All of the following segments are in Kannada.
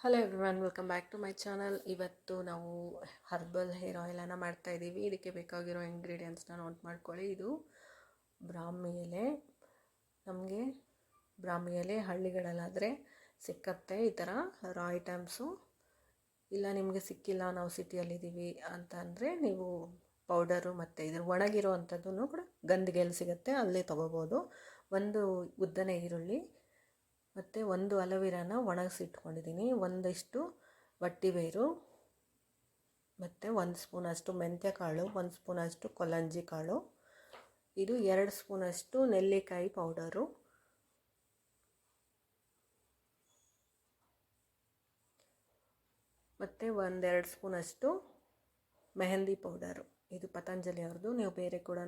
Hello everyone, welcome back to my channel. ಇವತ್ತು ನಾವು ಹರ್ಬಲ್ ಹೇರ್ ಆಯಿಲನ್ನು ಮಾಡ್ತಾಯಿದ್ದೀವಿ. ಇದಕ್ಕೆ ಬೇಕಾಗಿರೋ ಇಂಗ್ರೀಡಿಯೆಂಟ್ಸ್ನ ನೋಟ್ ಮಾಡ್ಕೊಳ್ಳಿ. ಇದು ಬ್ರಾಹ್ಮಿ ಎಲೆ. ನಮಗೆ ಬ್ರಾಹ್ಮಿ ಎಲೆ ಹಳ್ಳಿಗಳಲ್ಲಾದರೆ ಸಿಕ್ಕತ್ತೆ ಈ ಥರ ರಾ ಐಟಮ್ಸು. ಇಲ್ಲ ನಿಮಗೆ ಸಿಕ್ಕಿಲ್ಲ, ನಾವು ಸಿಟಿಯಲ್ಲಿದ್ದೀವಿ ಅಂತ ಅಂದರೆ ನೀವು ಪೌಡರು ಮತ್ತು ಇದ್ರ ಒಣಗಿರೋ ಅಂಥದ್ದನ್ನು ಕೂಡ ಗಂದಿಗೆಯಲ್ಲಿ ಸಿಗುತ್ತೆ, ಅಲ್ಲೇ ತೊಗೋಬೋದು. ಒಂದು ಉದ್ದನೆ ಈರುಳ್ಳಿ ಮತ್ತು ಒಂದು ಅಲೋವೆರಾನ ಒಣಗಿಸಿಟ್ಕೊಂಡಿದ್ದೀನಿ, ಒಂದಿಷ್ಟು ವಟ್ಟಿಬೇರು ಮತ್ತು 1 ಸ್ಪೂನಷ್ಟು ಮೆಂತ್ಯ ಕಾಳು, 1 ಸ್ಪೂನಷ್ಟು ಕೊಲ್ಲಂಜಿ ಕಾಳು, ಇದು 2 ಸ್ಪೂನಷ್ಟು ನೆಲ್ಲಿಕಾಯಿ ಪೌಡರು, ಮತ್ತು 1-2 ಸ್ಪೂನಷ್ಟು ಮೆಹಂದಿ ಪೌಡರು. ಇದು ಪತಂಜಲಿ ಅವ್ರದ್ದು, ನೀವು ಬೇರೆ ಕೂಡ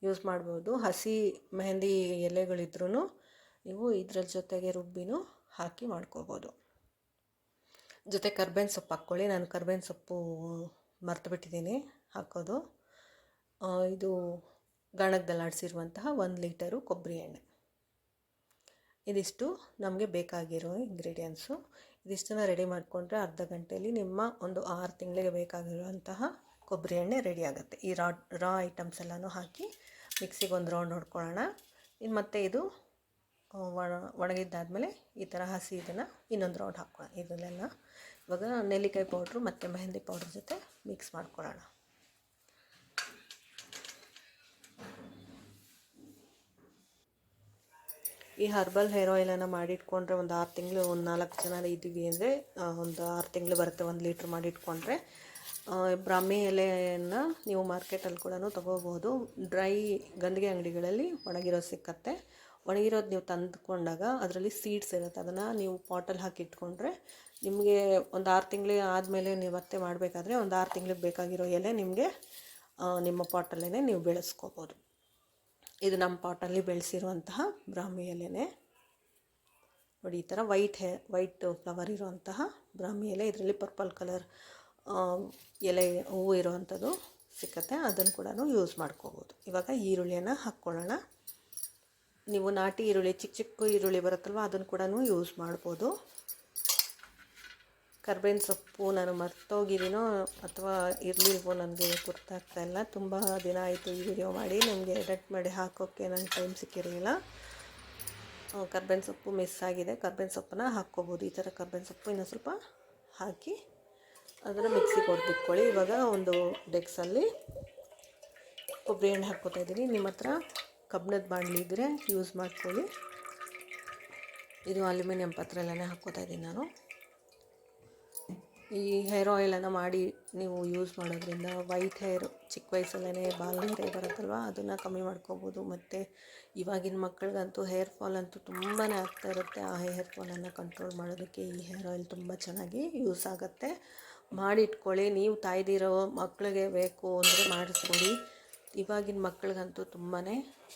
ಯೂಸ್ ಮಾಡ್ಬೋದು. ಹಸಿ ಮೆಹಂದಿ ಎಲೆಗಳಿದ್ರೂ ನೀವು ಇದರ ಜೊತೆಗೆ ರುಬ್ಬಿನೂ ಹಾಕಿ ಮಾಡ್ಕೋಬೋದು. ಜೊತೆ ಕರ್ಬೇವಿನ ಸೊಪ್ಪು ಹಾಕ್ಕೊಳ್ಳಿ. ನಾನು ಕರ್ಬೇವಿನ ಸೊಪ್ಪು ಮರ್ತು ಬಿಟ್ಟಿದ್ದೀನಿ ಹಾಕೋದು. ಇದು ಗಾಣಕದಲ್ಲಿ ಆಡಿಸಿರುವಂತಹ 1 ಲೀಟರು ಕೊಬ್ಬರಿ ಎಣ್ಣೆ. ಇದಿಷ್ಟು ನಮಗೆ ಬೇಕಾಗಿರೋ ಇಂಗ್ರೀಡಿಯೆಂಟ್ಸು. ಇದಿಷ್ಟನ್ನು ರೆಡಿ ಮಾಡಿಕೊಂಡ್ರೆ ಅರ್ಧ ಗಂಟೆಯಲ್ಲಿ ನಿಮ್ಮ ಒಂದು 6 ತಿಂಗಳಿಗೆ ಬೇಕಾಗಿರುವಂತಹ ಕೊಬ್ಬರಿ ಎಣ್ಣೆ ರೆಡಿ ಆಗುತ್ತೆ. ಈ ರಾ ಐಟಮ್ಸ್ ಎಲ್ಲನೂ ಹಾಕಿ ಮಿಕ್ಸಿಗೆ ಒಂದು ರೌಂಡ್ ಹೊಡ್ಕೊಳ್ಳೋಣ. ಇನ್ನು ಮತ್ತೆ ಇದು ಒಣಗಿದ್ದಾದಮೇಲೆ ಈ ಥರ ಹಸಿ ಇದನ್ನು ಇನ್ನೊಂದು ರೌಂಡ್ ಹಾಕೋಣ. ಇದನ್ನೆಲ್ಲ ಇವಾಗ ನೆಲ್ಲಿಕಾಯಿ ಪೌಡ್ರು ಮತ್ತು ಮೆಹಂದಿ ಪೌಡ್ರ್ ಜೊತೆ ಮಿಕ್ಸ್ ಮಾಡ್ಕೊಳ್ಳೋಣ. ಈ ಹರ್ಬಲ್ ಹೇರ್ ಆಯಿಲನ್ನು ಮಾಡಿಟ್ಕೊಂಡ್ರೆ ಒಂದು 6 ತಿಂಗಳು, ಒಂದು 4 ಜನ ಇದ್ದೀವಿ ಅಂದರೆ ಒಂದು 6 ತಿಂಗಳು ಬರುತ್ತೆ. 1 ಲೀಟ್ರ್ ಮಾಡಿಟ್ಕೊಂಡ್ರೆ ಬ್ರಾಹ್ಮಿ ಎಲೆಯನ್ನು ನೀವು ಮಾರ್ಕೆಟಲ್ಲಿ ಕೂಡ ತೊಗೋಬೋದು. ಡ್ರೈ ಗಂದಿಗೆ ಅಂಗಡಿಗಳಲ್ಲಿ ಒಣಗಿರೋದು ಸಿಕ್ಕತ್ತೆ. ಒಣಗಿರೋದು ನೀವು ತಂದುಕೊಂಡಾಗ ಅದರಲ್ಲಿ ಸೀಡ್ಸ್ ಇರುತ್ತೆ, ಅದನ್ನು ನೀವು ಪಾಟಲ್ಲಿ ಹಾಕಿ ಇಟ್ಕೊಂಡ್ರೆ ನಿಮಗೆ ಒಂದು 6 ತಿಂಗಳು ಆದಮೇಲೆ ನೀವು ಮತ್ತೆ ಮಾಡಬೇಕಾದ್ರೆ ಒಂದು 6 ತಿಂಗಳಿಗೆ ಬೇಕಾಗಿರೋ ಎಲೆ ನಿಮಗೆ ನಿಮ್ಮ ಪಾಟಲ್ಲೇ ನೀವು ಬೆಳೆಸ್ಕೋಬೋದು. ಇದು ನಮ್ಮ ಪಾಟಲ್ಲಿ ಬೆಳೆಸಿರುವಂತಹ ಬ್ರಾಹ್ಮಿ ಎಲೆನೇ ನೋಡಿ. ಈ ಥರ ವೈಟ್ ಫ್ಲವರ್ ಇರುವಂತಹ ಬ್ರಾಹ್ಮಿ ಎಲೆ, ಇದರಲ್ಲಿ ಪರ್ಪಲ್ ಕಲರ್ ಎಲೆ ಹೂವು ಇರುವಂಥದ್ದು ಸಿಕ್ಕತ್ತೆ, ಅದನ್ನು ಕೂಡ ಯೂಸ್ ಮಾಡ್ಕೋಬೋದು. ಇವಾಗ ಈರುಳ್ಳಿಯನ್ನು ಹಾಕ್ಕೊಳ್ಳೋಣ. ನೀವು ನಾಟಿ ಈರುಳ್ಳಿ, ಚಿಕ್ಕ ಚಿಕ್ಕ ಈರುಳ್ಳಿ ಬರುತ್ತಲ್ವ, ಅದನ್ನು ಕೂಡ ಯೂಸ್ ಮಾಡ್ಬೋದು. ಕರ್ಬೇವಿನ ಸೊಪ್ಪು ನಾನು ಮರ್ತೋಗಿದ್ದೀನೋ ಅಥವಾ ಇರಲಿಲ್ವೋ ನನಗೆ ಗೊತ್ತಾಗ್ತಾಯಿಲ್ಲ. ತುಂಬ ದಿನ ಆಯಿತು ಈ ವಿಡಿಯೋ ಮಾಡಿ, ನನಗೆ ಎಡಿಟ್ ಮಾಡಿ ಹಾಕೋಕ್ಕೆ ನನಗೆ ಟೈಮ್ ಸಿಕ್ಕಿರಲಿಲ್ಲ. ಕರ್ಬೇವಿನ ಸೊಪ್ಪು ಮಿಸ್ ಆಗಿದೆ. ಕರ್ಬೇವಿನ ಸೊಪ್ಪನ್ನ ಹಾಕ್ಕೋಬೋದು. ಈ ಥರ ಕರ್ಬೇವಿನ ಸೊಪ್ಪು ಇನ್ನೂ ಸ್ವಲ್ಪ ಹಾಕಿ ಅದನ್ನು ಮಿಕ್ಸಿಗೆ ಹೊಡೆದಿಟ್ಕೊಳ್ಳಿ. ಇವಾಗ ಒಂದು ಡೆಕ್ಸಲ್ಲಿ ಕೊಬ್ಬರಿ ಎಣ್ಣೆ ಹಾಕ್ಕೋತಾ ಇದ್ದೀನಿ. ನಿಮ್ಮ ಹತ್ರ ಕಬ್ಬಿಣದ ಬಾಣಲಿ ಇದ್ದರೆ ಯೂಸ್ ಮಾಡ್ಕೊಳ್ಳಿ. ಇದು ಅಲ್ಯೂಮಿನಿಯಂ ಪಾತ್ರೆಯಲ್ಲೇ ಹಾಕ್ಕೋತಾ ಇದ್ದೀನಿ ನಾನು. ಈ ಹೇರ್ ಆಯಿಲನ್ನು ಮಾಡಿ ನೀವು ಯೂಸ್ ಮಾಡೋದ್ರಿಂದ ವೈಟ್ ಹೇರ್, ಚಿಕ್ಕ ವಯಸ್ಸಲ್ಲೇ ಬಾಲ್ ಹೇರ್ ಬರುತ್ತಲ್ವ, ಅದನ್ನು ಕಮ್ಮಿ ಮಾಡ್ಕೋಬೋದು. ಮತ್ತು ಇವಾಗಿನ ಮಕ್ಕಳಿಗಂತೂ ಹೇರ್ ಫಾಲ್ ಅಂತೂ ತುಂಬಾ ಆಗ್ತಾ ಇರುತ್ತೆ. ಆ ಹೇರ್ ಫಾಲನ್ನು ಕಂಟ್ರೋಲ್ ಮಾಡೋದಕ್ಕೆ ಈ ಹೇರ್ ಆಯಿಲ್ ತುಂಬ ಚೆನ್ನಾಗಿ ಯೂಸ್ ಆಗುತ್ತೆ. ಮಾಡಿಟ್ಕೊಳ್ಳಿ. ನೀವು ತಾಯ್ದಿರೋ ಮಕ್ಕಳಿಗೆ ಬೇಕು ಅಂದರೆ ಮಾಡಿಸ್ಕೊಡಿ. ಇವಾಗಿನ ಮಕ್ಕಳಿಗಂತೂ ತುಂಬಾ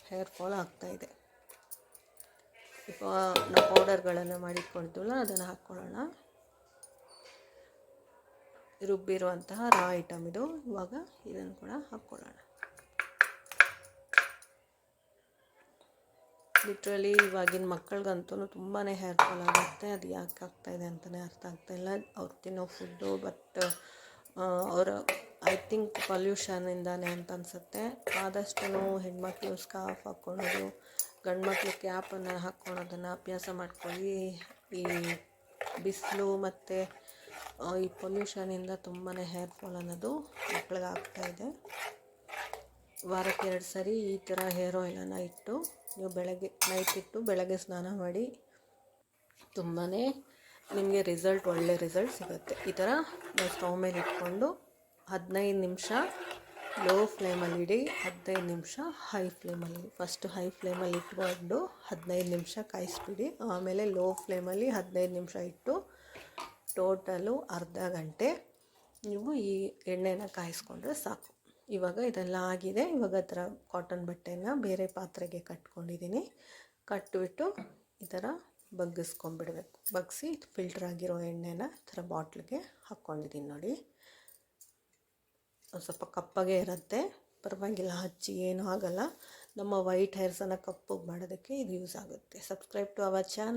ಹೇರ್ ಫಾಲ್ ಆಗ್ತಾಯಿದೆ. ನಾವು ಪೌಡರ್ಗಳನ್ನು ಮಾಡಿಟ್ಕೊಳ್ತೀವಲ್ಲ, ಅದನ್ನು ಹಾಕ್ಕೊಳ್ಳೋಣ. ರುಬ್ಬಿರುವಂತಹ ರಾ ಐಟಮ್ ಇದು. ಇವಾಗ ಇದನ್ನು ಕೂಡ ಹಾಕ್ಕೊಳ್ಳೋಣ. ಲಿಟ್ರಲಿ ಇವಾಗಿನ ಮಕ್ಕಳಿಗಂತೂ ತುಂಬಾ ಹೇರ್ ಫಾಲ್ ಆಗುತ್ತೆ. ಅದು ಯಾಕೆ ಆಗ್ತಾಯಿದೆ ಅಂತಲೇ ಅರ್ಥ ಆಗ್ತಾಯಿಲ್ಲ. ಅವ್ರು ತಿನ್ನೋ ಫುಡ್ಡು, ಬಟ್ ಅವರ ಐ ಥಿಂಕ್ ಪೊಲ್ಯೂಷನಿಂದಾನೆ ಅಂತ ಅನಿಸುತ್ತೆ. ಆದಷ್ಟು ಹೆಣ್ಮಕ್ಳು ಸ್ಕಾರ್ಫ್ ಹಾಕ್ಕೊಳ್ಳೋದು, ಗಂಡು ಮಕ್ಕಳು ಕ್ಯಾಪನ್ನು ಹಾಕ್ಕೊಳ್ಳೋದನ್ನು ಅಭ್ಯಾಸ ಮಾಡ್ಕೊಳ್ಳಿ. ಈ ಬಿಸಿಲು ಮತ್ತು ಈ ಪೊಲ್ಯೂಷನಿಂದ ತುಂಬಾ ಹೇರ್ ಫಾಲ್ ಅನ್ನೋದು ಮಕ್ಕಳಿಗೆ ಆಗ್ತಾಯಿದೆ. ವಾರಕ್ಕೆ 2 ಸರಿ ಈ ಥರ ಹೇರ್ ಆಯಿಲನ್ನು ಇಟ್ಟು ನೀವು ನೈಟ್ ಇಟ್ಟು ಬೆಳಗ್ಗೆ ಸ್ನಾನ ಮಾಡಿ, ತುಂಬಾ ನಿಮಗೆ ಒಳ್ಳೆ ರಿಸಲ್ಟ್ ಸಿಗುತ್ತೆ. ಈ ಥರ ನಾವು ಸ್ಟವ್ ಮೇಲೆ ಇಟ್ಕೊಂಡು 15 ನಿಮಿಷ ಲೋ ಫ್ಲೇಮಲ್ಲಿ ಇಡಿ, 15 ನಿಮಿಷ ಹೈ ಫ್ಲೇಮಲ್ಲಿ. ಫಸ್ಟು ಹೈ ಫ್ಲೇಮಲ್ಲಿ ಇಟ್ಕೊಂಡು 15 ನಿಮಿಷ ಕಾಯಿಸ್ಬಿಡಿ. ಆಮೇಲೆ ಲೋ ಫ್ಲೇಮಲ್ಲಿ 15 ನಿಮಿಷ ಇಟ್ಟು ಟೋಟಲು ಅರ್ಧ ಗಂಟೆ ನೀವು ಈ ಎಣ್ಣೆನ ಕಾಯಿಸ್ಕೊಂಡ್ರೆ ಸಾಕು. ಇವಾಗ ಇದೆಲ್ಲ ಆಗಿದೆ. ಇವಾಗ ಥರ ಕಾಟನ್ ಬಟ್ಟೆನ ಬೇರೆ ಪಾತ್ರೆಗೆ ಕಟ್ಕೊಂಡಿದ್ದೀನಿ. ಕಟ್ಟಿಬಿಟ್ಟು ಈ ಥರ ಬಗ್ಗಿಸ್ಕೊಂಡ್ಬಿಡ್ಬೇಕು. ಬಗ್ಗಿಸಿ ಫಿಲ್ಟರ್ ಆಗಿರೋ ಎಣ್ಣೆನ ಈ ಥರ ಬಾಟ್ಲಿಗೆ ಹಾಕ್ಕೊಂಡಿದ್ದೀನಿ ನೋಡಿ. ಸ್ವಲ್ಪ ಕಪ್ಪಾಗೆ ಇರುತ್ತೆ, ಪರವಾಗಿಲ್ಲ, ಹಚ್ಚಿ ಏನೂ ಆಗೋಲ್ಲ. ನಮ್ಮ ವೈಟ್ ಹೇರ್ಸನ್ನು ಕಪ್ಪಗೆ ಮಾಡೋದಕ್ಕೆ ಇದು ಯೂಸ್ ಆಗುತ್ತೆ. Subscribe to our channel.